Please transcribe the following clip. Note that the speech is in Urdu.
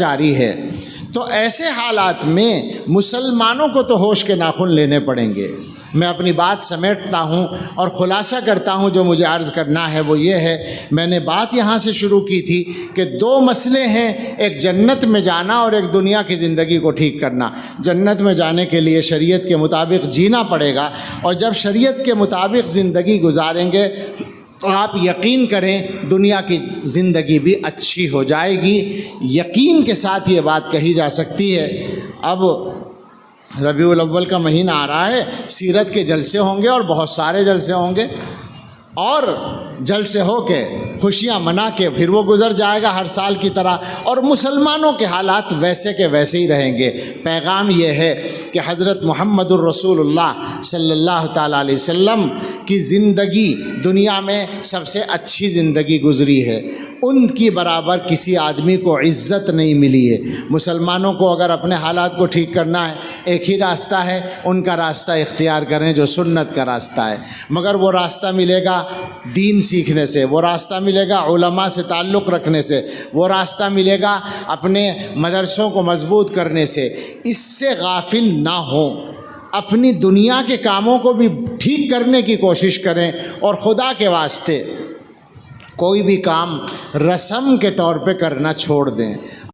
جاری ہے۔ تو ایسے حالات میں مسلمانوں کو تو ہوش کے ناخن لینے پڑیں گے۔ میں اپنی بات سمیٹتا ہوں اور خلاصہ کرتا ہوں، جو مجھے عرض کرنا ہے وہ یہ ہے، میں نے بات یہاں سے شروع کی تھی کہ دو مسئلے ہیں، ایک جنت میں جانا اور ایک دنیا کی زندگی کو ٹھیک کرنا۔ جنت میں جانے کے لیے شریعت کے مطابق جینا پڑے گا، اور جب شریعت کے مطابق زندگی گزاریں گے تو آپ یقین کریں دنیا کی زندگی بھی اچھی ہو جائے گی۔ یقین کے ساتھ یہ بات کہی جا سکتی ہے۔ اب ربیع الاول کا مہینہ آ رہا ہے، سیرت کے جلسے ہوں گے اور بہت سارے جلسے ہوں گے، اور جلسے ہو کے خوشیاں منا کے پھر وہ گزر جائے گا ہر سال کی طرح، اور مسلمانوں کے حالات ویسے کے ویسے ہی رہیں گے۔ پیغام یہ ہے کہ حضرت محمد الرسول اللہ صلی اللہ تعالیٰ علیہ وسلم کی زندگی دنیا میں سب سے اچھی زندگی گزری ہے، ان کی برابر کسی آدمی کو عزت نہیں ملی ہے۔ مسلمانوں کو اگر اپنے حالات کو ٹھیک کرنا ہے، ایک ہی راستہ ہے، ان کا راستہ اختیار کریں جو سنت کا راستہ ہے، مگر وہ راستہ ملے گا دین سیکھنے سے، وہ راستہ ملے گا علماء سے تعلق رکھنے سے، وہ راستہ ملے گا اپنے مدرسوں کو مضبوط کرنے سے۔ اس سے غافل نہ ہوں، اپنی دنیا کے کاموں کو بھی ٹھیک کرنے کی کوشش کریں، اور خدا کے واسطے کوئی بھی کام رسم کے طور پہ کرنا چھوڑ دیں۔